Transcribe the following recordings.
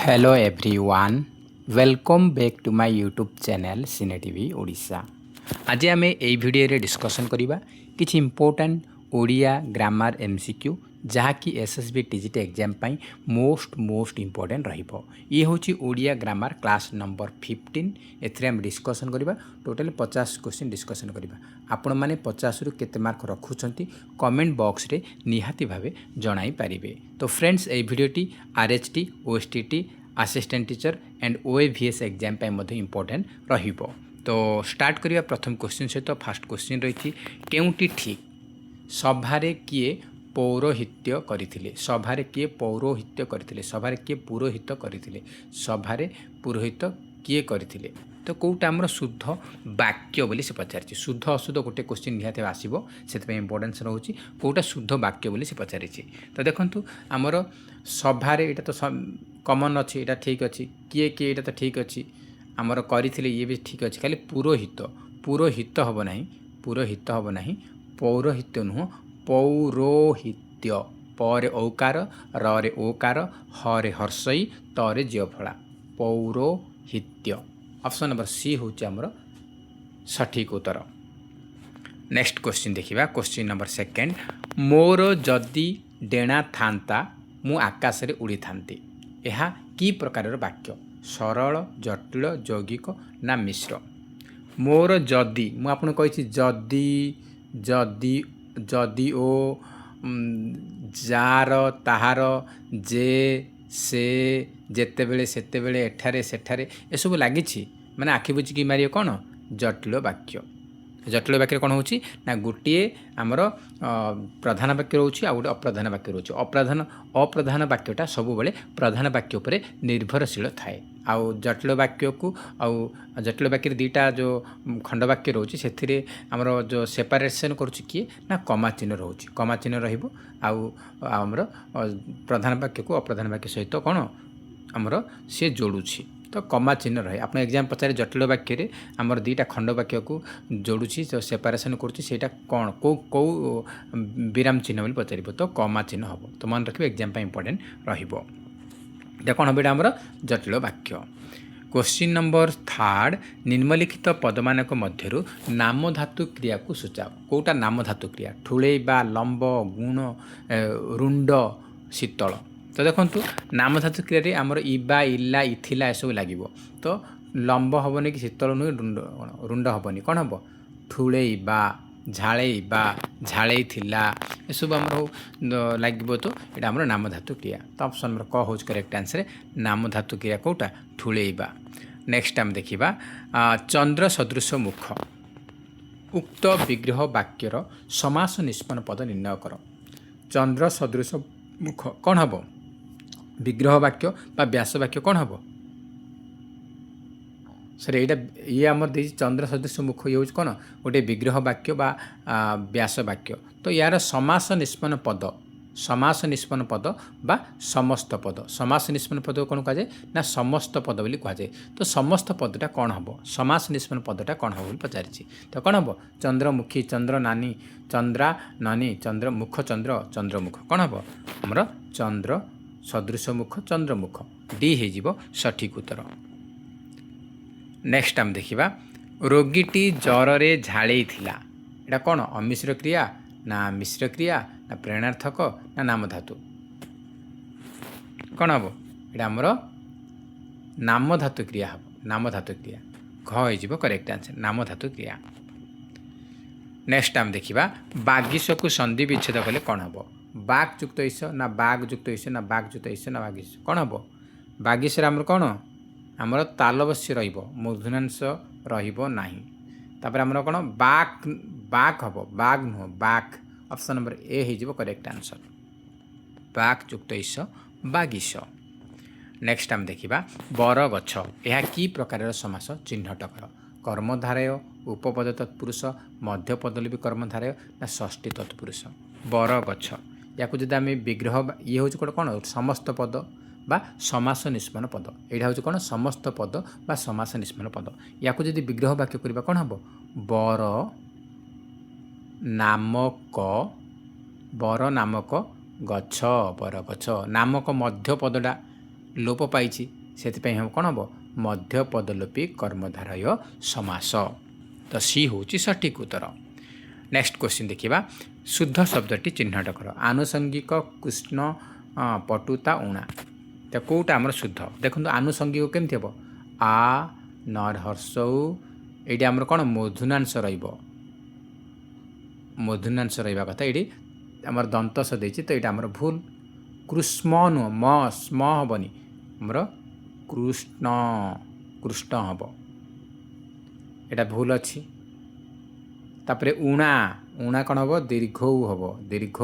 Hello everyone welcome back to my YouTube channel cine TV Odisha. आज आम ये भिडियो डिस्कसन करवा किसी इंपोर्टेंट ओडिया ग्रामर एमसीक्यू जहाँकि एसएसबी टीजीटी एग्जाम पाई मोस्ट इंपोर्टेंट रहिबो। ये हूँ ओडिया ग्रामर क्लास नंबर 15 एथरे हम डिस्कसन करवा टोटल 50 क्वेश्चन डिस्कसन करवा। आपण मैंने 50 रु केते मार्क रखुंट कमेंट बॉक्स रे निहाती भावे जणाई पारिबे। तो फ्रेंड्स ये भिडियोटी RHT OSTT assistant teacher and OAVS exam पाई मध्य इंपोर्टेंट रहिबो। तो स्टार्ट करिया प्रथम क्वेश्चन सहित फास्ट क्वेश्चन रही केउटी ठीक सभारे किए पौरोहित्य करथिले सभारे किए पौरोहित्य करथिले सभारे किए पुरोहित करथिले सभारे पुरोहित किए करथिले। तो कौटा आमर शुद्ध वाक्य बोली से पचारि शुद्ध अशुद्ध गोटे क्वेश्चन निहाती आसो से इंपोर्टेंस रोचे कौटा शुद्ध वाक्य बोली से पचारि। तो देखंतु आमर सभारे एटा तो कमन अच्छी एटा ठीक अच्छी किए किए एटा तो ठीक अच्छी आमर करथिले ये भी ठीक अच्छे खाली पुरोहित पुरोहित हम ना पुरोहित हम ना पौरोहित्य नुह पौरोहित्य परे औकार रे ओकार हरे हर्षई तरे जियफला पौरोहित्य। ऑप्शन नंबर सी हूँ आमर सठिक उत्तर। नेक्स्ट क्वेश्चन देखिबा क्वेश्चन नंबर सेकेंड मोर जदि डेणा थांता मु आकाश रे उड़ी थांती यह की प्रकार वाक्य सरल जटिल यौगिक ना मिश्र। मोर जदि मु आपन कहि जदि जदि जदि ओ जार ताहार जे से जेते बेले सेते बेले एठारे सेठारे ए सब लागिछि माने आखि बुझिकी मारियो कौन जटिल वाक्य। जटिल वाक्य कौन होची ना गोटे आमर प्रधान वाक्य रोचे आ गोटे अप्रधान वाक्य रोचे अप्रधान वाक्यटा सब बेले प्रधान वाक्य उपरे निर्भरशील थाए आउ जटिल वाक्य को आउ जटिल वाक्य दुईटा जो खंड वाक्य रोचे से आमर जो सेपारेसन करुच्ची किए ना कमा चिन्ह रोचे कमा चिन्ह रहिबो आउ आमर प्रधान वाक्य को अप्रधान वाक्य सहित कौन आमर सी जोड़ुछि तो कमा चिन्ह रहे। आप एग्जाम पचारे जटिल वाक्य रे आमर दुईटा खंड वाक्य को जोड़ुछि तो सेपारेसन करुच्ची सेटा कौन कौ विराम चिन्ह बोली पचार तो कमा चिन्ह हम तो मन रखिए एग्जाम इंपोर्टेंट रहिबो। ये कौन हम आमर जटिल वाक्य। क्वेश्चन नंबर थर्ड निम्नलिखित पदमानक मध्यरु नाम धातु क्रिया को सूचाओ कौटा नाम धातु क्रिया ठुलैबा लंब गुण रुंड शीतल। तो देखो नाम धातु क्रिया रे आमर इबा इला इथिला ए सब लगे तो लंब हेनी कि शीतल नुहे रुंड हेनी कौन हम ठुलैबा झाड़ैबा झाड़ैथिला ए सब आमर लगे तो ये आमर नाम धातु क्रिया। तो ऑप्शन नंबर क हो करेक्ट आंसर नाम धातु क्रिया कौटा ठुलैबा। नेक्स्ट आम देखा चंद्र सदृश मुख उक्त विग्रह वाक्यर समास निष्पन्न पद निर्णय कर। चंद्र सदृश मुख कौन हम विग्रह वाक्य बा व्यास वाक्य कौन हम सर ये आमर दे चंद्र सदृश मुख ये हूँ कौन गोटे विग्रह वाक्य बा व्यास वाक्य। तो यार समास निष्पन्न पद बा समस्त पद समास निष्पन्न पद कौन कहुए ना समस्त पद बोली कहुए। तो समस्त पदटा कौन हम समास निष्पन्न पदटा कौन हम पचारि तो कौन हम चंद्रमुखी चंद्र नानी चंद्रा नानी चंद्रमुख चंद्रमुख कौन हम आमर चंद्र सदृश मुख चंद्रमुख डी हो सठिक उत्तर। नेक्स्ट आम देखा रोगीटी ज्वरे झाड़े थिला एटा कौन अमिश्र क्रिया ना मिश्र क्रिया ना प्रेरणार्थक ना नाम धातु कौन हम ये आमर नाम धातु क्रिया हम नाम धातु क्रिया घ हो करेक्ट आंसर नाम धातु क्रिया। नेक्स्ट आम देखा बागिश को संधि विच्छेद कले कौन हम बाघ युक्त ईश ना बाघ युक्त ईश ना बाघ युक्त ईश ना बाघ कौन हम बागिश आमर कौन आमर तालबस्य मूर्धन्यांश रहा आमर कौन बाघ बाघ हम बाघ नुह बाघ। ऑप्शन नंबर ए हो करेक्ट आंसर बाघ युक्त ईश बागिश। नेक्स्ट आम देखा बर गछ यह कि प्रकार समास चिह्नट कर कर्मधारय उपपद तत्पुरुष मध्यपदलिपि कर्मधारय ना षष्ठी तत्पुरुष बर गछ या जब आम विग्रह ये हूँ कौन समस्त पद बा समास निष्पन्न पद यहाँ हूँ कौन समस्त पद बा समास निष्पन्न पद या जब विग्रह वाक्य करवा कौन हम बर नामक गछ बर गछ नामक मध्य पदटा लोप पाई से हम कौन हम मध्य पदलोपी कर्मधारय समास। तो सी हूँ सठिक उत्तर। नेक्स्ट क्वेश्चन देखिए शुद्ध शब्दटी चिह्नट कर आनुषंगिक कृष्ण पटुता उणा तो कौटा आमर शुद्ध देखो आनुषंगिक केमती हम आ नर हर्षौ ये आमर कौन मूर्धन्यांश मूर्धन्यांश रहा कथा ये आमर दंतस देती तो ये आमर भूल कृष्म नुह म स्म हेनी आमर कृष्ण कृष्ण हम यहाँ भूल अच्छी तापर उणा उणा कौन हम दीर्घ हम दीर्घ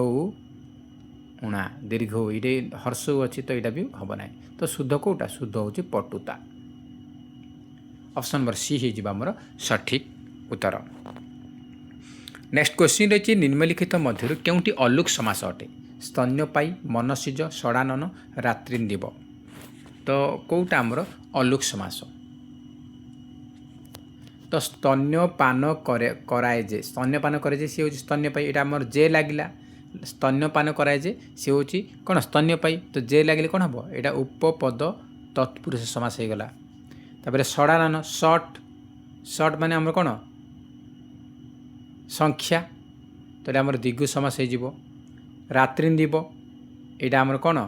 उणा दीर्घ ये हर्ष अच्छी तो यहाँ भी हम ना तो शुद्ध कौटा शुद्ध हूँ पटुता। ऑप्शन नंबर सी होमर सठिक उत्तर। नेक्स्ट क्वेश्चन रही निम्नलिखित मध्य क्योंटी अलुक समास अटे स्तन्यपायी मनसिज षडानन रात्रिंदिव तो कौटा आमर अलुक समास। तो स्तन्यपान कराए जे स्तन्यपान करे जे सी हूँ स्तन्यपायी यहाँ आमर जे लगिला स्तन्यपान कराए जे सी हूँ कौन स्तन्यपायी तो जे लगे कौन हम यहाँ उपपद तत्पुरुष समास हो गला। तापर षडानन षट षट माने आमर कौन संख्या तो यहाँ आमर दिगु समास हो रात्रिंदिव यहाँ आमर कौन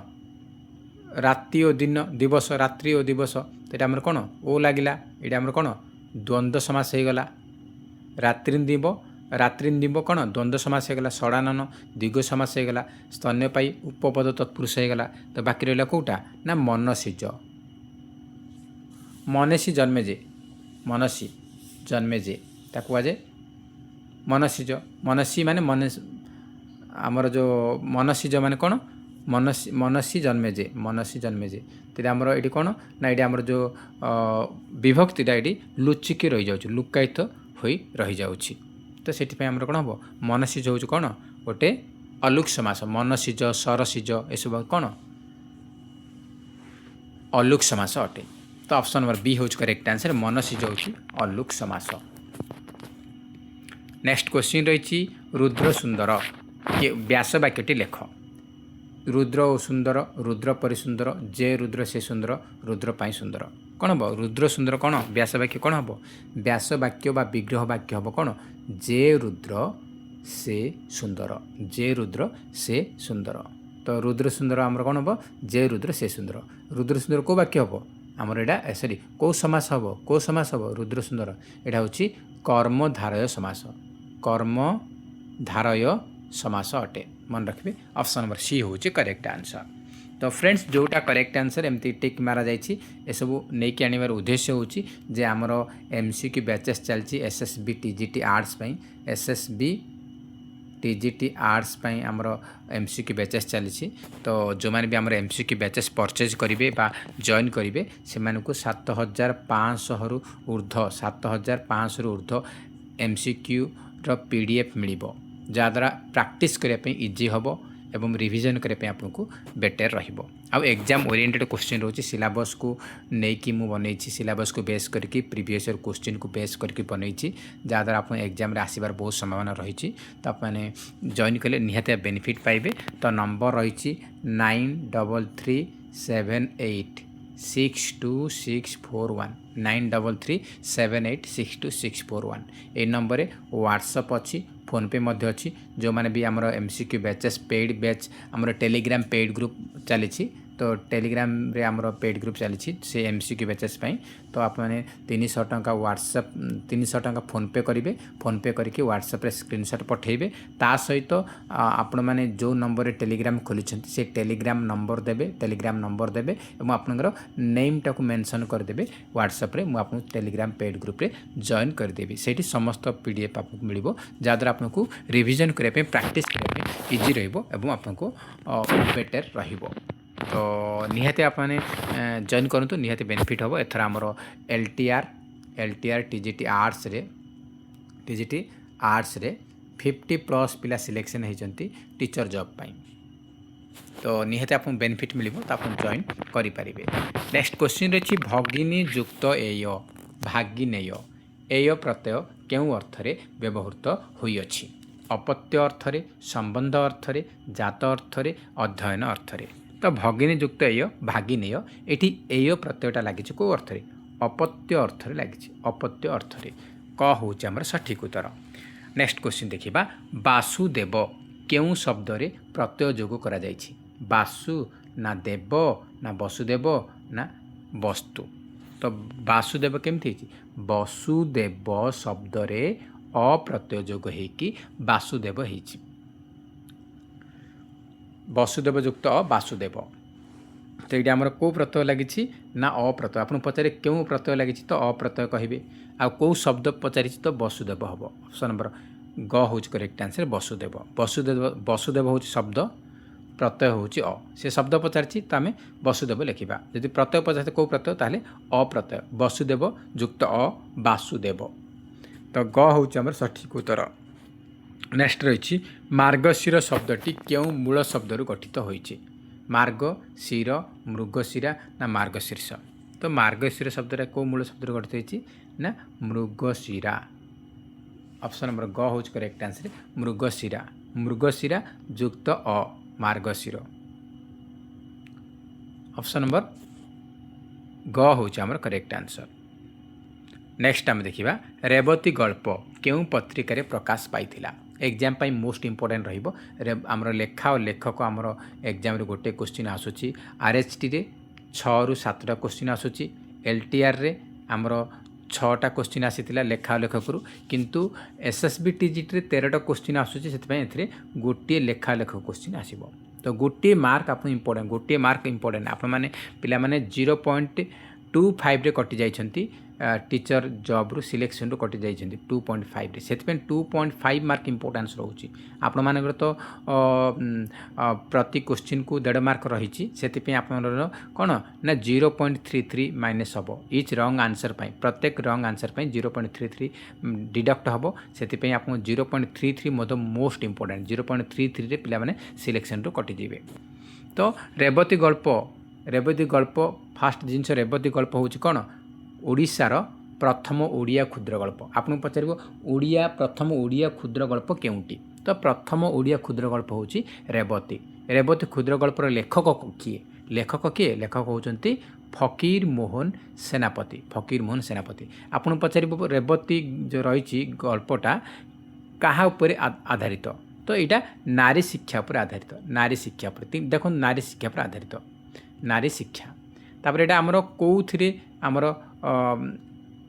राति और दिन दिवस रात्रि और दिवस तो यहाँ आमर कौन ओ लगिला यहाँ आमर कौन द्वंद्व समास हो गला। रात्रिंदिव रात्रिंदिव कौन द्वंद्व समास हो गला षडानन दिगु समास हो गला स्तन्यपायी उपपद तत्पुरुष हो गला। तो बाकी रहा कौटा ना मनसिज मनसी जन्मे जे मनसी जन्मे जे ताकू आजे मनसीज मनसी माने मन आमर जो मनसीज माने कौन मनसी जन्मे जे तो आमर ये कौन ना ये आमर जो विभक्तिटा ये लुचिकी रही जाऊँ लुकायित हो रही जाऊँगी तो से आमर कौन हम मनसीज हूँ कौन गोटे अलुक समास मनसीज सरसीज एसब कौन अलुक समास अटे। तो ऑप्शन नंबर बी हूँ करेक्ट आंसर मनसीज हूँ अलुक समास। नेक्स्ट क्वेश्चन रही रुद्र सुंदर व्यास वाक्यटी लेख रुद्र और सुंदर रुद्र परि सुंदर जे रुद्र से सुंदर रुद्र पाई सुंदर कौन हम रुद्र सुंदर कौन व्यास वाक्य कौन हम व्यास वाक्य बा विग्रह वाक्य हम कौन जे रुद्र से सुंदर जे रुद्र से सुंदर। तो रुद्र सुंदर आमर कौन हम जे रुद्र से सुंदर रुद्र सुंदर को वाक्य हम आमर यहाँ सॉरी कौ समास हम रुद्र सुंदर यहाँ हूँ कर्मधारय समास कर्मधारय समास अटे मन रखिए। ऑप्शन नंबर सी हूँ करेक्ट आंसर। तो फ्रेंड्स जोटा करेक्ट आंसर एमती टिक मारा जाइए एसबू नहीं कि आनबार उद्देश्य हूँ जे आमर एमसीक्यू बैचेस चलती SSB TGT arts SSB TGT arts आमर एमसीक्यू बैचेस चली तो जो मैंने भी आमर एमसीक्यू बैचेस परचेज करेंगे बा जॉइन करेंगे से 7500 रु ऊर्ध्व 7500 रु ऊर्ध्व एमसीक्यू पीडीएफ मिल जहाँद्वारा प्रैक्टिस करने इजी हम एवं रिविजन करने आपको बेटर रहिबो। आउ एग्जाम ओरिएंटेड क्वेश्चन रोचे सिलेबस को लेकिन मुझे बनई सिलेबस को बेस करके प्रीवियस ईयर क्वेश्चन को बेस करके बनई जहाँद्वारा आप एग्जाम आसबार बहुत संभावना रही तो आपने जॉइन कले निहाती बेनिफिट पाइबे। तो नंबर रही 9337862641 9337862641 ये नंबर व्हाट्सअप अच्छी फोनपे अच्छी जो मैंने भी आमर एमसीक्यू बैचेस पेड बैच आमर टेलीग्राम पेड ग्रुप चली तो टेलीग्राम रे आमर पेड ग्रुप चली से एमसीक्यू बैचेस तो आपने 300 टंका व्हाट्सअप 300 टंका फोनपे करेंगे फोनपे करके व्हाट्सअप रे स्क्रीनशॉट पठेबे ता सहित आपण मैंने जो नंबर टेलीग्राम खोली से टेलीग्राम नंबर देबे और आपनकर नेम टाको मेंशन करदेबे व्हाट्सअप रे आपको टेलीग्राम पेड ग्रुप रे जॉइन करदेबी से समस्त पीडीएफ आपको मिलिबो जहाँद्वारा आपको रिविजन करने प्रैक्टिस करने इजी रहिबो एवं आपको बेटर रहिबो। तो निहाती आपने जॉइन करूँ निहाती बेनिफिट हम एथर आमर एलटीआर टीजीटी आर्ट्स रे 50+ पिला सिलेक्शन होती टीचर जॉब पाई तो निहाती आपको बेनिफिट मिल तो आप जॉइन करेंगे। नेक्स्ट क्वेश्चन रही भगिनी युक्त एय भागिनेय एय प्रत्यय केउं अर्थरे व्यवहृत होइअछि अपत्य अर्थरे संबंध अर्थरे जात अर्थरे अध्ययन अर्थरे तो भगिनी युक्त एय भागिनेय एठी एय प्रत्ययटा लगी कौ अर्थ अपत्य अर्थ लगी अपत्य अर्थ क हूँ आमर सठिक उत्तर। नेक्स्ट क्वेश्चन देखिबा वासुदेव केउं शब्द रे प्रत्यय जोग करा जायछि वासु ना देव ना वसुदेव ना वस्तु। तो वासुदेव केमती वसुदेव शब्द रे अप्रत्यय जोग होइकि वासुदेव होइछि वसुदेव युक्त वासुदेव। तो ये आमर कौ प्रत्यय लगी ना अप्रत्यय आपन पचारे क्यों प्रत्यय लगी तो अप्रत्यय कहे आ कौ शब्द पचारि तो वसुदेव हम ऑप्शन नंबर ग हूँ करेक्ट आंसर वसुदेव। वसुदेव वसुदेव हूँ शब्द प्रत्यय हूँ से शब्द पचारि तो आम वसुदेव लिखा जदि प्रत्यय पचारे कौ प्रत्यय ताहले अप्रत्यय वसुदेव युक्त वासुदेव। तो ग हूँ आमर सठिक उत्तर। नेक्स्ट रही मार्गशीर शब्दटी क्यों मूल शब्द गठित होइछि मार्ग शिर मृगशिरा ना मार्गशीर्ष। तो मार्गशीर शब्द कौ मूल शब्द गठित होइछि ना मृगशिरा ऑप्शन नंबर ग हूँ करेक्ट आंसर मृगशिरा मृगशिरा युक्त मार्गशीर ऑप्शन नंबर ग हूँ आमर करेक्ट आंसर। नेक्स्ट आम देखा रेवती गल्प केउं पत्रिकार प्रकाश पाइथिला एग्जाम पाई मोस्ट इंपोर्टेंट रहिबो आमर लेखा और लेखक आमर एग्जाम रे गोटे क्वेश्चन आसुची आरएचटी रे 6 रु 7टा क्वेश्चन आसुची एलटीआर रे आमर 6टा क्वेश्चन आसीथिला लेखा और लेखक रु किंतु एसएसबी टीजीटी रे 13टा क्वेश्चन आसुची सेति पई एथरे गोटे लेखा लेखक क्वेश्चन आसीबो। तो गोटे मार्क आप इंपोर्टेंट गोटे मार्क इंपोर्टेंट आपण माने पिला माने 0.25 रे कटि जाइछंती टीचर जॉब रु सिलेक्शन रु कटि जाइछंती 2.5 रे सेति 2.5 मार्क इंपोर्टेंस रहउची आपण मानकर तो प्रति क्वेश्चन को 1.5 मार्क रही सेति आपण कोन ना 0.33 माइनस हबो इच रॉन्ग आंसर पई प्रत्येक रॉन्ग आंसर पई 0.33 डिडक्ट हबो सेति आपण 0.33 मोद मोस्ट इंपोर्टेंट 0.33 रे पिला माने सिलेक्शन रु कटि जिवे। तो रेवती गल्प फास्ट जिनस रेवती गल्प होची कोन ओडिशार प्रथम ओडिया क्षुद्र गल्प आपन पचार ओडिया प्रथम ओडिया क्षुद्र गल्प केउंटी। तो प्रथम ओडिया क्षुद्र गल्प होची रेवती रेवती क्षुद्र गल्पर लेखक किए लेखक होचंती फकीर मोहन सेनापति आपन पचार रेवती जो रही गल्पटा कहा उपरे आधारित तो यहाँ नारी शिक्षा पर आधारित नारी शिक्षा पर देखो नारी शिक्षा पर आधारित नारी शिक्षा तापर एटा हमरो कोउथिरे हमरो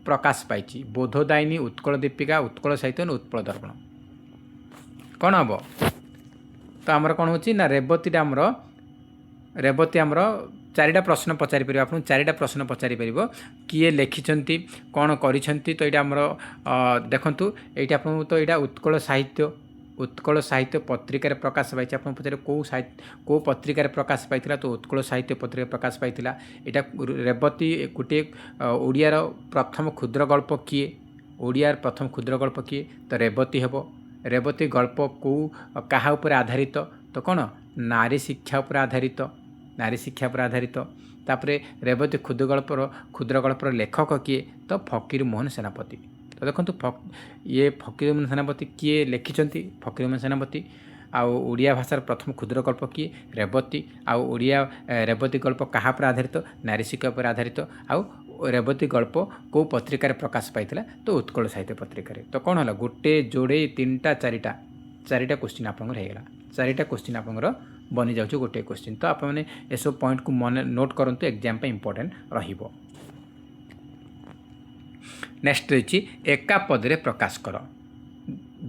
प्रकाश पाइछि बोधदायिनी उत्कल दीपिका उत्कल साहित्य उत्कल दर्पण कौन हम तो आमर कौन होची ना रेवती आमर 4टा प्रश्न पचारि परिबो आपन 4टा प्रश्न पचारि परिबो किए लिखिछंती कौन करिछंती। तो यहाँ आमर देखंतु एटा आपन तो यहाँ उत्कल साहित्य पत्रिकार प्रकाश पाई आप पचारे कौ पत्रिकार प्रकाश पाई तो उत्कल साहित्य पत्रिका प्रकाश पाई यहाँ रेवती गोटे ओडियार प्रथम क्षुद्र गल्प किए ओडियार प्रथम क्षुद्र गल्प किए तो रेवती हेब रेवती गल्प कौ कहा उपर आधारित तो कौन नारी शिक्षा पर आधारित तापरे रेवती क्षुद्र गल्पर लेखक किए तो फकीर मोहन सेनापति। तो देखो ये फकीर मोहन सेनापति किए लिखिछंती फकीर मोहन सेनापति आउ ओडिया भाषार प्रथम क्षुद्र गल्प किए रेवती आउ ओडिया रेवती गल्प कहा पर आधारित नारी शिक्षा पर आधारित आउ रेवती गल्प कौ पत्रिकार प्रकाश पाइथिला तो उत्कल साहित्य पत्रिकार। तो कौन है गोटे जोड़े 3टा 4टा क्वेश्चन आपंकर होगा 4टा क्वेश्चन आपंकर बनी जाउछ गोटे क्वेश्चन। तो आप मैंने एसब पॉइंट को मन नोट करंतु एग्जाम पे इंपोर्टेंट रहिबो। नेक्स्ट रही एका पदरे प्रकाश कर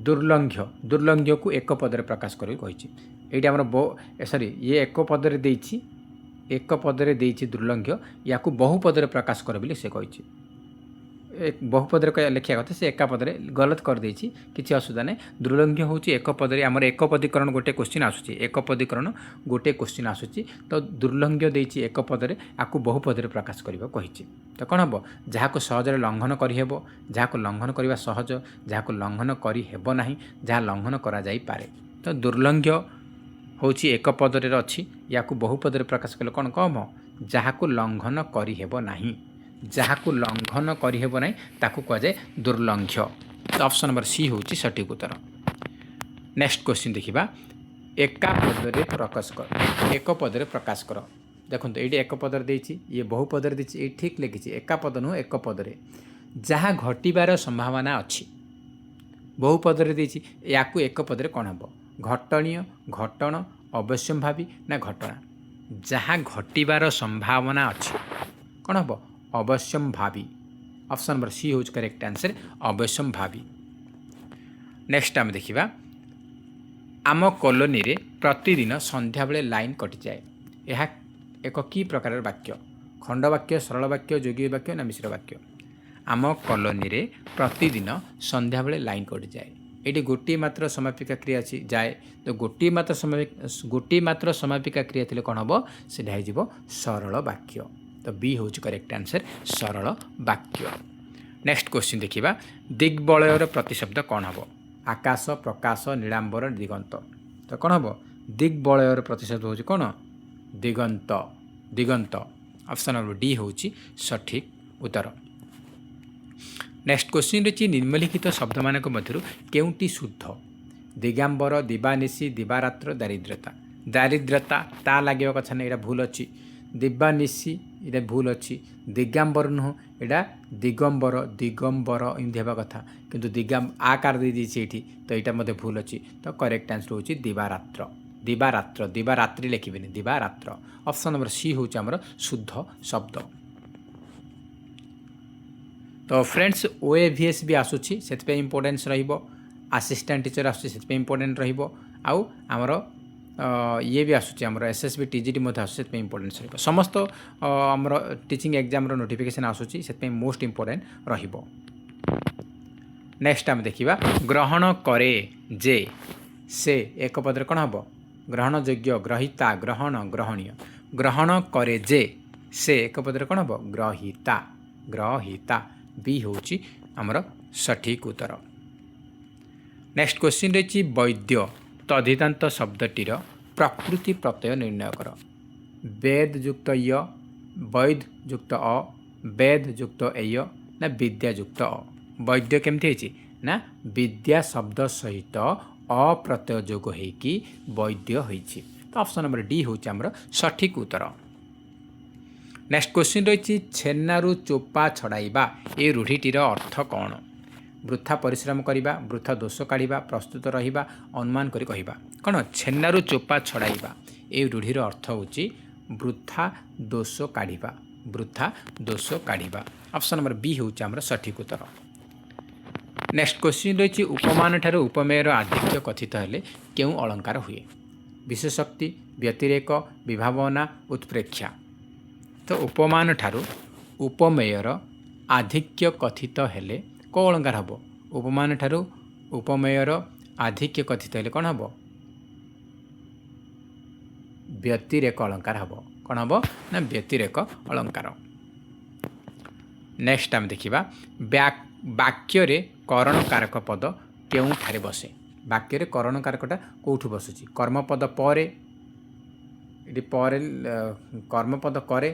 दुर्लंघ्य को एक पदरे प्रकाश कर ये आमर सॉरी ये एक पदरे देइछि दुर्लंघ्य या बहु पदरे प्रकाश कर बोली से कही बहु पदरे लिखा कथा से एका पदरे गलत कर देछि किसी असुविधा नहीं। दुर्लंघ्य हूँ एक पदरे आमर एक पदीकरण गोटे क्वेश्चन आसूची एक पदीकरण गोटे क्वेश्चन आसूची तो दुर्लंघ्य देछि एक पदरे आकु बहु पदरे प्रकाश करबा कहिछि। तो कौन हम जहाँ सहजरे लंघन करहब जहाँ लंघन करवा सहज जहाँ लंघन करहब ना जहाँ लंघन करा जाई पारे। तो दुर्लंघ्य हूँ एक पदरे अच्छी या बहु पदरे प्रकाश कले कौन कम जहाँ लंघन करहब ना जहाँ लंघन करहब ना ताकू कहुए दुर्लंघ्य। तो ऑप्शन नंबर सी हूँ सठिक उत्तर। नेक्स्ट क्वेश्चन देखिबा एका पदरे प्रकाश कर एक पदरे प्रकाश कर देखो ये एक पदर देती ये बहु पदर देती ये ठीक लिखी एका पद नुह एक पदरे जहाँ घटार संभावना अच्छी बहु पदरे देती या एक पदरे कौन हम घटणीय घटण अवश्यम्भावी ना घटना जहाँ घटार संभावना अच्छी कौन हम अवश्यम्भावी ऑप्शन नंबर सी हूँ करेक्ट आंसर अवश्यम्भावी। नेक्स्ट आम देखा आम कॉलोनी रे प्रतिदिन संध्या बेले लाइन कटि जाए यह एक की प्रकार वाक्य खंड वाक्य सरल वाक्य जोगी वाक्य ना मिश्र वाक्य आम कॉलोनी रे प्रतिदिन संध्या बेले लाइन कटि जाए ये गोटे मात्र समापिका क्रिया अच्छी जाए तो गोटे मात्र समापिका क्रिया थी कौन हम से सरल वाक्य तो बी हूँ करेक्ट आंसर सरल वाक्य। नेक्स्ट क्वेश्चन देखा दिग्बलयर प्रतिशब्द कौन हम आकाश प्रकाश नीलांबर दिगंत तो कौन हम दिग्बलयर प्रतिशब्द हूँ कौन दिगंत दिगंत ऑप्शन नंबर डी हूँ सठिक उत्तर। नेक्स्ट क्वेश्चन रही निम्नलिखित शब्द मान मध्य केउटी शुद्ध दिगांबर दिवानिशी दिवारात्र दारिद्रता दारिद्रता ता लगे कथा नहीं भूल अच्छी दिवानिशी ये भूल अच्छी दिगांबर नुह यहाँ दिगंबर दिगंबर एमती हवा कथा किंतु आकार दे दी तो यहाँ मत भूल अच्छी तो करेक्ट आंसर हूँ दिवारात्र दिवारात्र दिवारात्रि लिखे दिवारात्र ऑप्शन नंबर सी हूँ आमर शुद्ध शब्द। तो फ्रेंड्स ओएवीएस भी आसूची से इम्पोर्टेन्स रसिस्टाट टीचर आसूँ इम्पोर्टेन्ट रहा आमर ये भी आसूँ आमर एसएसबी टीजीटी आसूँ इम्पोर्टेन्स समस्त आमर टीचिंग एग्जाम नोटिफिकेशन आसूँ से मोस्ट इम्पोर्टेन्ट रहिबो। नेक्स्ट आम देखा ग्रहण करे जे से एक पदरे कौन हम ग्रहण योग्य ग्रहिता ग्रहण ग्रहणीय ग्रहण करे जे से एक पदरे कौन हम ग्रहिता ग्रहिता बी हूँ आमर सठिक उत्तर। नेक्स्ट क्वेश्चन रही वैद्य तद्धितांत शब्दटीर प्रकृति प्रत्यय निर्णय कर वेद युक्त य वैद युक्त अ वेद युक्त एय ना विद्या युक्त अ वैद्य केमती ना विद्या शब्द सहित अप्रत्यय जोग होगी वैद्य होती तो ऑप्शन नंबर डी हूँ आमर सठिक उत्तर। नेक्स्ट क्वेश्चन रही छेनारू चोपा छड़ाइबा ये रूढ़ीटीर अर्थ कौन वृथा परिश्रम करवा वृथा दोष काढ़ा प्रस्तुत रहिबा अनुमान करी कहबा कौन छेनारू चोपा छड़ाइबा ये रूढ़ीर अर्थ हूँ वृथा दोष काढ़ा वृथा दोष काढ़ा ऑप्शन नंबर बी हूँ आमर सठिक उत्तर। नेक्स्ट क्वेश्चन रही उपमान ठार उपमेयर आधिक्य कथित हेले क्यों अलंकार हुए विशेषक्ति व्यतिरेक विभावना उत्प्रेक्षा तो उपमान ठारू उपमेयर आधिक्य कथित हेले कौ अलंकार हम उपमान ठारू उपमेयर आधिक्य कथित हेले कौन हम व्यतिरेक अलंकार हम कौन हम ना व्यतिरेक अलंकार। नेक्स्ट आम देखा वाक्य रे करण कारक पद केउं ठारे बसे वाक्य रे करण कारकटा कौठु बसुची कर्मपद परे ये कर्मपद करे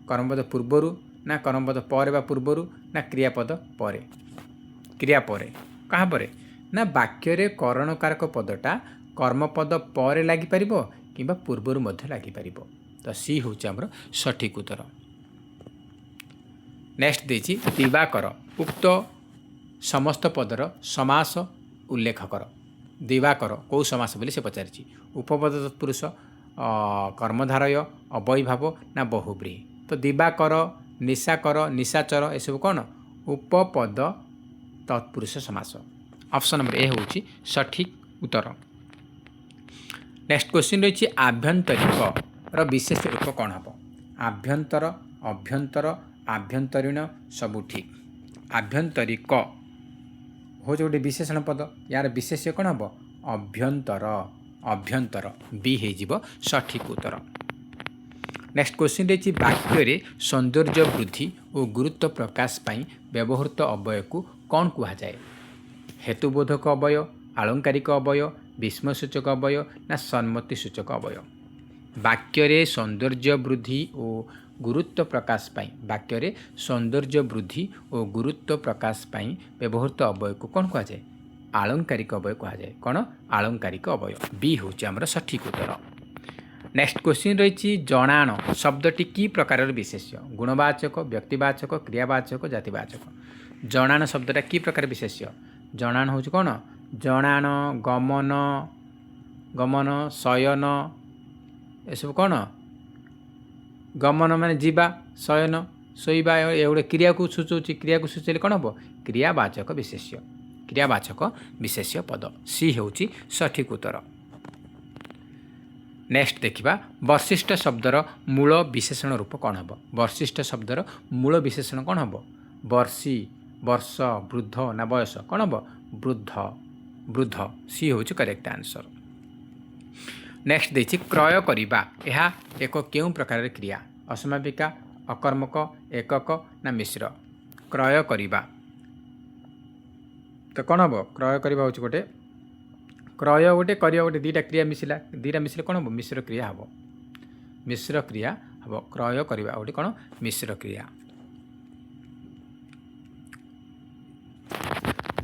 कर्मपद पूर्वर ना कर्मपद पर बा पूर्वर ना क्रियापद पर क्रिया पर कहाँ पर ना वाक्य रे करण कारक पदटा कर्मपद पर लगी पारिबो किंबा पूर्वर मध्य लगी पारिबो तो सी हूँ आमर सठिक उत्तर। नेक्स्ट देछि दिवाकर उक्त समस्त पदर समास उल्लेख कर दिवाकर कौ समास बोली से पचारि उपपद तत्पुरुष कर्मधारय अवैभाव ना बहुब्रीहि तो दिवाकर निशाकर निशाचर एसबू कौन उपपद तत्पुरुष समास ऑप्शन नंबर ए हूँ सठिक उत्तर। नेक्स्ट क्वेश्चन रही आभ्यंतरिक विशेष रूप कौन हम आभ्यंतर अभ्यंतर आभ्यंतरीण सबू ठीक आभ्यंतरिक हो गोटे विशेषण पद यार विशेष्य कौन हम अभ्यंतर अभ्यंतर बी हो सठिक उत्तर। नेक्स्ट क्वेश्चन रही वाक्य सौंदर्य वृद्धि और गुरुत्व प्रकाश पाई व्यवहृत अवय को कौन कहुए हेतुबोधक अवय आलंकारिक अवय विस्मयसूचक अवय ना सम्मति सूचक अवय वाक्य सौंदर्य वृद्धि और गुरुत्व प्रकाश पाई वाक्य सौंदर्य वृद्धि और गुरुत्व प्रकाश पाई व्यवहृत अवय को कौन कहुए आलंकारिक अवयव कहा जाए कौन आलंकारिक अवयव बी हूँ आमर सठिक उत्तर। नेक्स्ट क्वेश्चन रही जणाण शब्दटी की प्रकार विशेष्य गुणवाचक व्यक्तिवाचक क्रियावाचक जातिवाचक जणाण शब्दटा की प्रकार विशेष्य जणाण हूँ कौन जणाण गमन गमन शयन एसब कौन गमन माने जीवा शयन शोवा ये गोटे क्रिया को सूचौची क्रिया को सूचेले कौन हम क्रियावाचक विशेष्य पद सी हूँ सठिक उत्तर। नेक्स्ट देखिबा वर्शिष्ट शब्दर मूल विशेषण रूप कौन हम वर्शिष्ट शब्दर मूल विशेषण कौन हम वर्षी वर्ष वृद्ध ना बयस कौन हम वृद्ध सी हूँ करेक्ट आंसर। नेक्स्ट देखिए क्रय करिबा यह एक केउं प्रकार क्रिया असमापिका अकर्मक एकक ना मिश्र क्रय करिबा तो कौन हम क्रय करिबा होछि गोटे क्रय गोटे करिया गोटे दुईटा क्रिया मिसिले कौन हम मिश्र क्रिया हम क्रय करिबा गोटे कौन मिश्र क्रिया।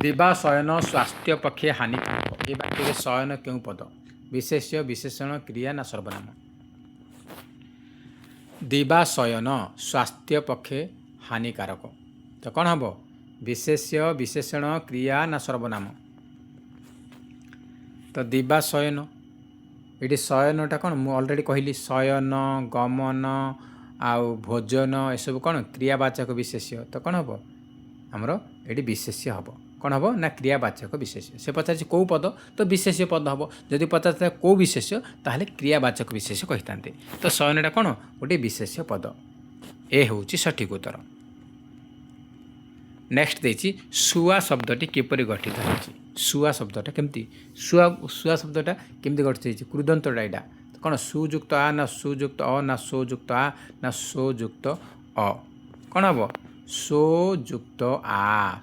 दिवा शयन स्वास्थ्य पक्षे हानिकारक ये वाक्य शयन क्यों पद विशेष्य विशेषण क्रिया ना सर्वनाम दिवा शयन स्वास्थ्य पक्षे हानिकारक तो कौन हम विशेष्य विशेषण क्रिया ना सर्वनाम तो दिवा शयन ये शयनटा कौन मुझे अलरेडी कहली शयन गमन आउ भोजन यह कौन क्रियावाचक विशेष्य तो कौन हम आमर ये विशेष्य हम कौन हम ना क्रियावाचक विशेष्य से पचार कौ पद तो विशेष्य पद हम जदि पचार कौ विशेष्य ताहले क्रियावाचक विशेष्य कही था तो शयनटा कौन गोटे विशेष्य पद ए हूँ सठिक उत्तर। नेक्स्ट देखिए शुआ शब्दटी किपरि गठित होती शुआ शब्दटा केमती शुआ शब्दटा केमती गठित होती कृदंतटा यहाँ कौन सुयुक्त आ ना सुयुक्त अ ना सोयुक्त आ ना सोयुक्त अ कौन हम सोयुक्त आ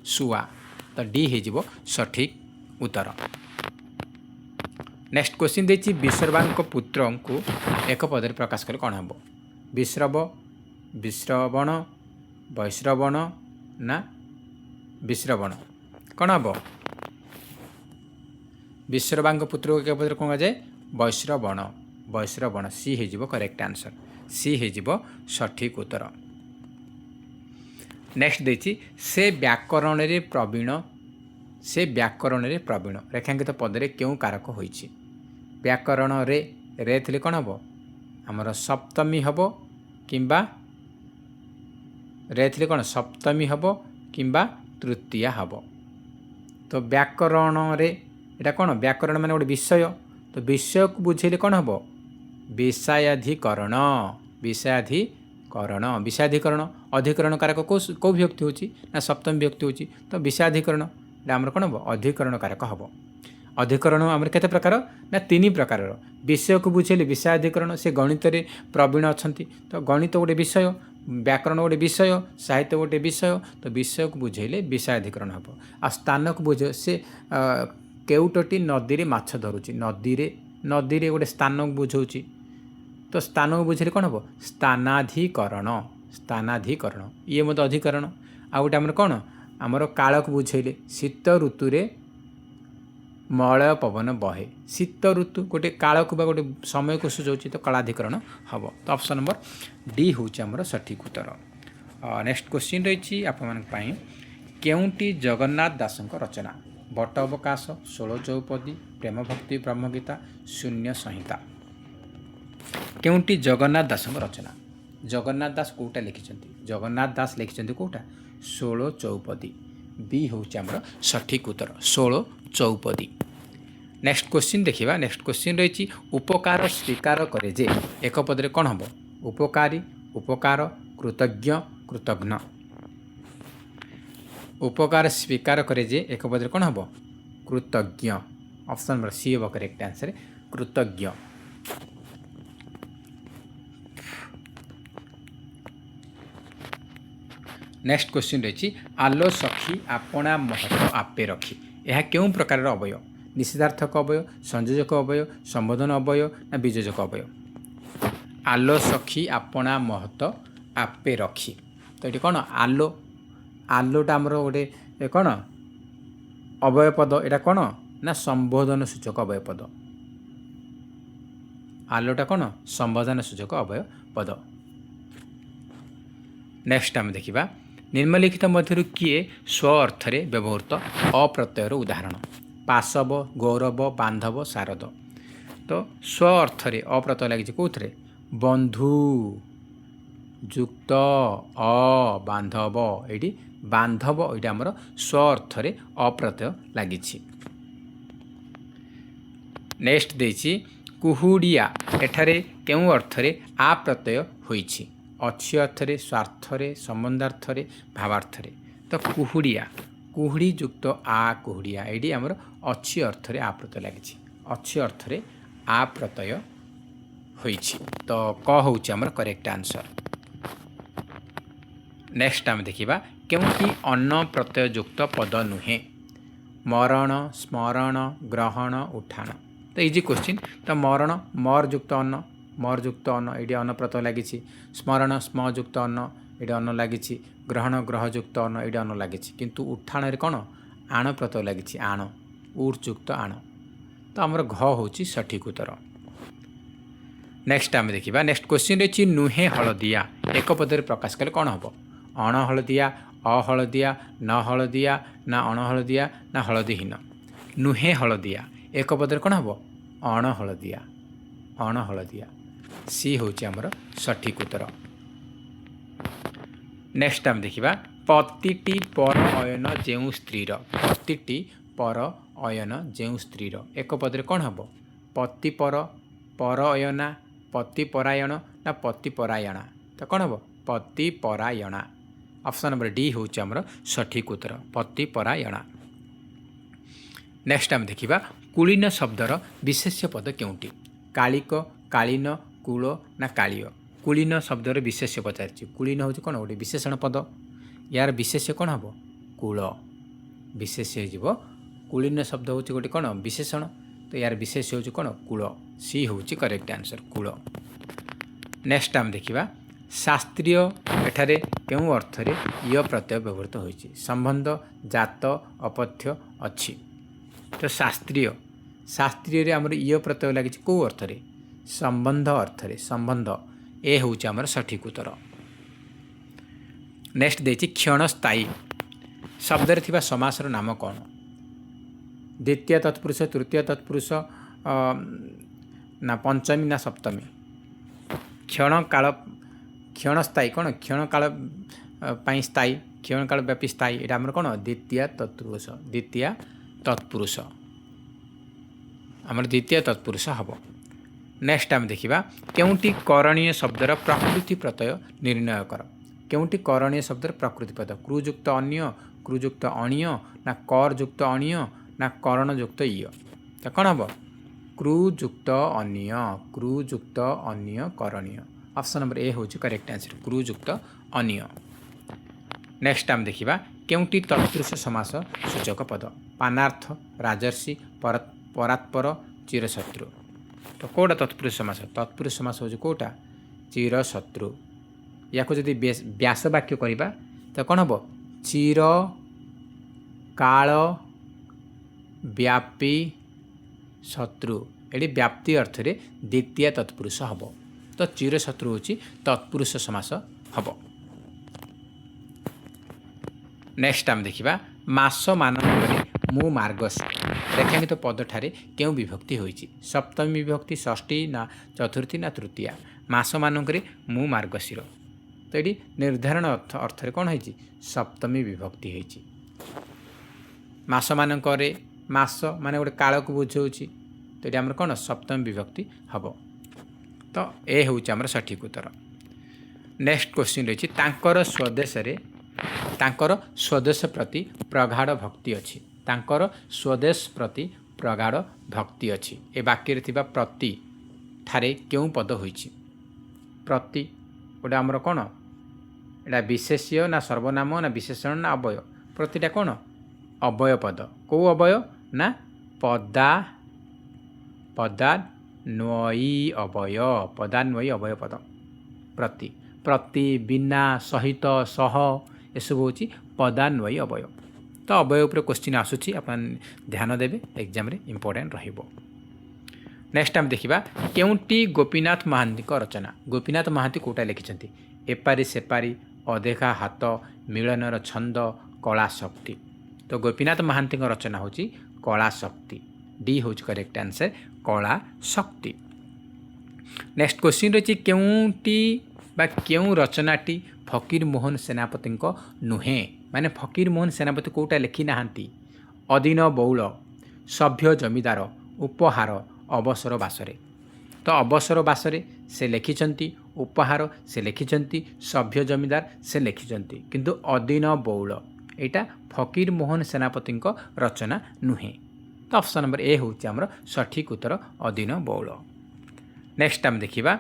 शुआ तो डी हो सठिक उत्तर। नेक्स्ट क्वेश्चन देखिए विश्रवांक पुत्र को एक पदरे प्रकाश कले कौन हम विश्रव विश्रवण वैश्रवण ना विश्रवण कौन हम विश्रवांक पुत्र को एक पदरे कौन जाए वैश्रवण सी हो करेक्ट आंसर सी हो सठिक उत्तर। नेक्स्ट देखिए से व्याकरण प्रवीण रेखांकित पदरे क्यों कारक होइछि व्याकरण रे थिले कौन हम आमर सप्तमी हम किंबा रे थिले कौन सप्तमी हम किंबा तृतीया हम तो व्याकरण रे एटा कौन व्याकरण माने गोटे विषय तो विषय को बुझेले कौन हम विषयाधिकरण विषयाधिकरण अधिकरण कारक कौ विभक्ति होची ना सप्तमी विभक्ति होची तो विषयाधिकरण आमर कौन हम अधिकरण कारक हम अधिकरण आमर केते प्रकार ना तीन प्रकार विषय को बुझेले विषयाधिकरण से गणित रे प्रवीण अछंती तो गणित गोटे विषय व्याकरण गोटे विषय साहित्य गोटे विषय तो विषय को बुझेले विषयाधिकरण हम आ स्थान को बुझे से केउटटी नदी रे माछ धरुची नदी रे गोटे स्थान को बुझौची तो स्थान को बुझे कौन हम स्थानाधिकरण ये मत अधिकरण आ गोटे आमर कौन आमर काल को बुझेले शीत ऋतु रे मलय पवन बहे शीत ऋतु गोटे काल को गोटे समय को सूचाऊँ तो कालाधिकरण हम तो ऑप्शन नंबर डी हूँ आमर सठिक उत्तर। नेक्स्ट क्वेश्चन रही आपंपाई केउंटी जगन्नाथ दासଙ୍କ रचना बट अवकाश 16 चौपदी प्रेम भक्ति ब्रह्मगीता शून्य संहिता केउंटी जगन्नाथ दासଙ୍କ रचना जगन्नाथ दास कोटा लिखिं जगन्नाथ दास लिखिं कोटा 16 चौपदी बी हूँ आमर सठिक उत्तर 16 चौपदी। नेक्स्ट क्वेश्चन देखिबा नेक्स्ट क्वेश्चन रही उपकार स्वीकार करे जे एक पदरे कौन हम उपकारी उपकार कृतज्ञ कृतघ्न उपकार स्वीकार करे जे एक पदरे कौन हम कृतज्ञ ऑप्शन नंबर सी हम करेक्ट आंसर कृतज्ञ। नेक्स्ट क्वेश्चन रही आलो सखी आपणा महत्व आपे रखी यह क्यों प्रकार अवयव निषेधार्थक अवयव संयोजक अवयव संबोधन अवयव ना वियोजक अवयव आलो सखी आपणा महत्व आपे रखी तो ये कौन आलोटा आमर गोटे कौन ଅବୟପଦ ଏଇଟା କ'ଣ ନା ସମ୍ବୋଧନ ସୂଚକ ଅବୟପଦ। ଆଲୋଟା କ'ଣ ସମ୍ବୋଧନ ସୂଚକ ଅବୟପଦ। ନେକ୍ସଟ ଆମେ ଦେଖିବା ନିମ୍ନଲିଖିତ ମଧ୍ୟରୁ କିଏ ସ୍ୱ ଅର୍ଥରେ ବ୍ୟବହୃତ ଅପ୍ରତ୍ୟୟର ଉଦାହରଣ? ପାଶବ, ଗୌରବ, ବାନ୍ଧବ, ଶାରଦ। ତ ସ୍ୱ ଅର୍ଥରେ ଅପ୍ରତ୍ୟୟ ଲାଗିଛି କେଉଁଥିରେ? ବନ୍ଧୁ ଯୁକ୍ତ ଅ ବାନ୍ଧବ, ଏଇଠି ବାନ୍ଧବ ଏଇଟା ଆମର ସ୍ୱ ଅର୍ଥରେ ଅପ୍ରତ୍ୟୟ ଲାଗିଛି। ନେକ୍ସଟ ଦେଇଛି କୁହୁଡ଼ିଆ, ଏଠାରେ କେଉଁ ଅର୍ଥରେ ଆ ପ୍ରତ୍ୟୟ ହୋଇଛି? ଅଛି ଅର୍ଥରେ, ସ୍ୱାର୍ଥରେ, ସମ୍ବନ୍ଧାର୍ଥରେ, ଭାବାର୍ଥରେ। ତ କୁହୁଡ଼ିଆ, କୁହୁଡ଼ି ଯୁକ୍ତ ଆ କୁହୁଡ଼ିଆ, ଏଇଠି ଆମର ଅଛି ଅର୍ଥରେ ଆ ପ୍ରତ୍ୟୟ ଲାଗିଛି। ଅଛି ଅର୍ଥରେ ଆ ପ୍ରତ୍ୟୟ ହୋଇଛି। ତ କ ହେଉଛି ଆମର କରେକ୍ଟ ଆନ୍ସର। ନେକ୍ସଟ ଆମେ ଦେଖିବା କେଉଁଠି ଅନ୍ନ ପ୍ରତ୍ୟୟ ଯୁକ୍ତ ପଦ ନୁହେଁ? ମରଣ, ସ୍ମରଣ, ଗ୍ରହଣ, ଉଠାଣ। ତ ଇଜି କ୍ୱେଶ୍ଚିନ୍। ତ ମରଣ ମର ଯୁକ୍ତ ଅନ୍ନ, ମର ଯୁକ୍ତ ଅନ୍ନ ଏଇଠି ଅନ୍ନ ପ୍ରତ୍ୟୟ ଲାଗିଛି। ସ୍ମରଣ ସ୍ମ ଯୁକ୍ତ ଅନ୍ନ ଏଇଠି ଅନ୍ନ ଲାଗିଛି। ଗ୍ରହଣ ଗ୍ରହ ଯୁକ୍ତ ଅନ୍ନ ଏଇଠି ଅନ୍ନ ଲାଗିଛି। କିନ୍ତୁ ଉଠାଣରେ କ'ଣ ଆଣ ପ୍ରତ୍ୟୟ ଲାଗିଛି, ଆଣ, ଉଟ୍ ଯୁକ୍ତ ଆଣ। ତ ଆମର ଘ ହେଉଛି ସଠିକ୍ ଉତ୍ତର। ନେକ୍ସଟ ଆମେ ଦେଖିବା ନେକ୍ସଟ କ୍ୱେଶ୍ଚିନ୍ ଅଛି ନୁହେଁ ହଳଦିଆ ଏକ ପଦରେ ପ୍ରକାଶ କଲେ କ'ଣ ହେବ? ଅଣ ହଳଦିଆ, ଅହଳଦିଆ, ନ ହଳଦିଆ, ନା ଅଣହଳଦିଆ, ନା ହଳଦୀହୀନ। ନୁହେଁ ହଳଦିଆ ଏକ ପଦରେ କ'ଣ ହେବ? ଅଣ ହଳଦିଆ, ଅଣ ହଳଦିଆ। ସି ହେଉଛି ଆମର ସଠିକ୍ ଉତ୍ତର। ନେକ୍ସଟ ଆମେ ଦେଖିବା ପ୍ରତିଟି ପର ଅୟନ ଯେଉଁ ସ୍ତ୍ରୀର, ପ୍ରତିଟି ପର ଅୟନ ଯେଉଁ ସ୍ତ୍ରୀର ଏକ ପଦରେ କ'ଣ ହେବ? ପତିପର, ପର ଅୟନା, ପତିପରାୟଣ, ନା ପତିପରାୟଣା। ତ କ'ଣ ହେବ? ପତିପରାୟଣା। ଅପସନ୍ ନମ୍ବର ଡି ହେଉଛି ଆମର ସଠିକ୍ ଉତ୍ତର, ପତିପରାୟଣା। ନେକ୍ସଟ ଆମେ ଦେଖିବା କୁଳୀନ ଶବ୍ଦର ବିଶେଷ୍ୟ ପଦ କେଉଁଟି? କାଳିକ, କାଳୀନ, କୂଳ, ନା କାଳିଅ। କୁଳୀନ ଶବ୍ଦର ବିଶେଷ୍ୟ ପଚାରିଛି। କୁଳୀନ ହେଉଛି କ'ଣ? ଗୋଟେ ବିଶେଷଣ ପଦ। ୟାର ବିଶେଷ୍ୟ କ'ଣ ହେବ? କୂଳ। ବିଶେଷ୍ୟ ହେଇଯିବ। କୁଳୀନ ଶବ୍ଦ ହେଉଛି ଗୋଟେ କ'ଣ? ବିଶେଷଣ। ତ ୟାର ବିଶେଷ୍ୟ ହେଉଛି କ'ଣ? କୂଳ। ସି ହେଉଛି କରେକ୍ଟ ଆନ୍ସର, କୂଳ। ନେକ୍ସଟ ଆମେ ଦେଖିବା ଶାସ୍ତ୍ରୀୟ, ଏଠାରେ କେଉଁ ଅର୍ଥରେ ୟ ପ୍ରତ୍ୟୟ ବ୍ୟବହୃତ ହୋଇଛି? ସମ୍ବନ୍ଧ, ଜାତ, ଅପଥ୍ୟ, ଅଛି। ତ ଶାସ୍ତ୍ରୀୟ, ଶାସ୍ତ୍ରୀୟରେ ଆମର ୟ ପ୍ରତ୍ୟୟ ଲାଗିଛି କେଉଁ ଅର୍ଥରେ? ସମ୍ବନ୍ଧ ଅର୍ଥରେ, ସମ୍ବନ୍ଧ। ଏ ହେଉଛି ଆମର ସଠିକ୍ ଉତ୍ତର। ନେକ୍ସଟ ଦେଇଛି କ୍ଷଣସ୍ଥାୟୀ ଶବ୍ଦରେ ଥିବା ସମାସର ନାମ କ'ଣ? ଦ୍ୱିତୀୟ ତତ୍ପୁରୁଷ, ତୃତୀୟ ତତ୍ପୁରୁଷ, ନା ପଞ୍ଚମୀ, ନା ସପ୍ତମୀ। କ୍ଷଣକାଳ, କ୍ଷଣସ୍ଥାୟୀ କ'ଣ? କ୍ଷଣକାଳ ପାଇଁ ସ୍ଥାୟୀ, କ୍ଷଣକାଳ ବ୍ୟାପୀ ସ୍ଥାୟୀ। ଏଇଟା ଆମର କ'ଣ? ଦ୍ୱିତୀୟ ତତ୍ପୁରୁଷ, ଦ୍ୱିତୀୟ ତତ୍ପୁରୁଷ, ଆମର ଦ୍ୱିତୀୟ ତତ୍ପୁରୁଷ ହେବ। ନେକ୍ସଟ ଆମେ ଦେଖିବା କେଉଁଟି କରଣୀୟ ଶବ୍ଦର ପ୍ରକୃତି ପ୍ରତ୍ୟୟ ନିର୍ଣ୍ଣୟ କର। କେଉଁଟି କରଣୀୟ ଶବ୍ଦର ପ୍ରକୃତି ପଦ? କ୍ରୁଯୁକ୍ତ ଅନ୍ୟ, କ୍ରୁଯୁକ୍ତ ଅଣୀୟ, ନା କର ଯୁକ୍ତ ଅଣୀୟ, ନା କରଣ ଯୁକ୍ତ ଇୟ। ତ କ'ଣ ହେବ? କ୍ରୁଯୁକ୍ତ ଅନ୍ୟ, କ୍ରୁଯୁକ୍ତ ଅନ୍ୟ କରଣୀୟ। ଅପସନ୍ ନମ୍ବର ଏ ହେଉଛି କରେକ୍ଟ ଆନ୍ସର, କ୍ରୁଯୁକ୍ତ ଅନ୍ୟ। ନେକ୍ସଟ ଆମେ ଦେଖିବା କେଉଁଟି ତତ୍ପୁରୁଷ ସମାସ ସୂଚକ ପଦ? ପାନାର୍ଥ, ରାଜର୍ଷି, ପରାତ୍ପର, ଚିରଶତ୍ରୁ। ତ କେଉଁଟା ତତ୍ପୁରୁଷ ସମାସ? ତତ୍ପୁରୁଷ ସମାସ ହେଉଛି କେଉଁଟା? ଚିରଶତ୍ରୁ। ୟାକୁ ଯଦି ବ୍ୟାସ ବାକ୍ୟ କରିବା ତ କ'ଣ ହେବ? ଚିର କାଳ ବ୍ୟାପୀ ଶତ୍ରୁ। ଏଠି ବ୍ୟାପ୍ତି ଅର୍ଥରେ ଦ୍ୱିତୀୟ ତତ୍ପୁରୁଷ ହେବ। ତ ଚିରଶତ୍ରୁ ହେଉଛି ତତ୍ପୁରୁଷ ସମାସ ହେବ। ନେକ୍ସଟ ଆମେ ଦେଖିବା ମାସମାନଙ୍କରେ ମୁଁ ମାର୍ଗଶୀର ରେଖାଙ୍କିତ ପଦଠାରେ କେଉଁ ବିଭକ୍ତି ହୋଇଛି? ସପ୍ତମୀ ବିଭକ୍ତି, ଷଷ୍ଠୀ, ନା ଚତୁର୍ଥୀ, ନା ତୃତୀୟା। ମାସମାନଙ୍କରେ ମୁଁ ମାର୍ଗଶୀର। ତ ଏଠି ନିର୍ଦ୍ଧାରଣ ଅର୍ଥରେ କ'ଣ ହେଇଛି? ସପ୍ତମୀ ବିଭକ୍ତି ହେଇଛି। ମାସମାନଙ୍କରେ, ମାସ ମାନେ ଗୋଟେ କାଳକୁ ବୁଝାଉଛି। ତ ଏଠି ଆମର କ'ଣ? ସପ୍ତମୀ ବିଭକ୍ତି ହେବ। ତ ଏ ହେଉଛି ଆମର ସଠିକ୍ ଉତ୍ତର। ନେକ୍ସଟ କ୍ୱେଶ୍ଚିନ୍ ରହିଛି ତାଙ୍କର ସ୍ୱଦେଶରେ, ତାଙ୍କର ସ୍ୱଦେଶ ପ୍ରତି ପ୍ରଗାଢ଼ ଭକ୍ତି ଅଛି। ତାଙ୍କର ସ୍ୱଦେଶ ପ୍ରତି ପ୍ରଗାଢ଼ ଭକ୍ତି ଅଛି। ଏ ବାକ୍ୟରେ ଥିବା ପ୍ରତି ଠାରେ କେଉଁ ପଦ ହୋଇଛି? ପ୍ରତି ଗୋଟେ ଆମର କ'ଣ? ଏଇଟା ବିଶେଷ୍ୟ, ନା ସର୍ବନାମ, ନା ବିଶେଷଣ, ନା ଅବୟ। ପ୍ରତିଟା କ'ଣ? ଅବୟ ପଦ। କେଉଁ ଅବୟ? ନା ପଦାନ୍ୱୟୀ ଅବୟ, ପଦାନ୍ୱୟୀ ଅବୟ ପଦ ପ୍ରତି। ପ୍ରତି, ବିନା, ସହିତ, ସହ ଏସବୁ ହେଉଛି ପଦାନ୍ୱୟୀ ଅବୟ। ତ तो अवयव उपर क्वेश्चन आसूची आप ध्यान देवे एग्जाम रे इंपोर्टेंट रहिबो। नेक्स्ट आम देखा केउंटी गोपीनाथ महांती रचना। गोपीनाथ महांती कोटा लिखिं एपारी सेपारी अदेखा हाथ मिलनर छंद कला शक्ति। तो गोपीनाथ महांती रचना हूँ कला शक्ति। डी हूँ करेक्ट आंसर कला शक्ति। नेक्स्ट क्वेश्चन रही केउंटी बा केउं रचनाटी फकीर मोहन सेनापति नुहे। माने फकीर मोहन सेनापति कोटा लिखि नाहांती अधीन बौल सभ्य जमीदार उपहार अवसर बासरे। तो अवसर बासरे से लिखिंट उपहार से लिखिंट सभ्य जमीदार से लिखिंट किंतु अधीन बौल यहाँ फकीर मोहन सेनापति रचना नुहे। तो ऑप्शन नंबर ए हूँ आमर सठिक उत्तर अधीन बौल। नेक्स्ट आम देखा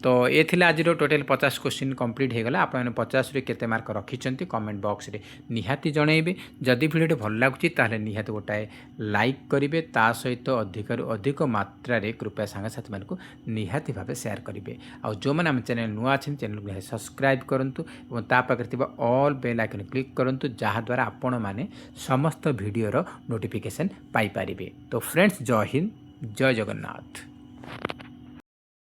तो ये थिला आज टोटल 50 क्वेश्चन कंप्लीट हो गला। आपने 50 रे केते मार्क रखिंट कमेंट बॉक्स रे निहाती जनइबे। जदि वीडियो भल लगुच ताहले निहाती गोटाए लाइक करेंगे ता सहित अधिकरू अधिक मात्रा रे कृपया सांगसाथी मानक निहाती भाव शेयर करेंगे। आ जो मैंने आम चैनल नुआ अच्छे चैनल को सब्सक्राइब करूँ और ता पाखे ऑल बेल आइकन क्लिक करूँ जहाँद्वारा आपण मैंने समस्त वीडियोर नोटिफिकेशन पाइपर। तो फ्रेंड्स जय हिंद जय जगन्नाथ।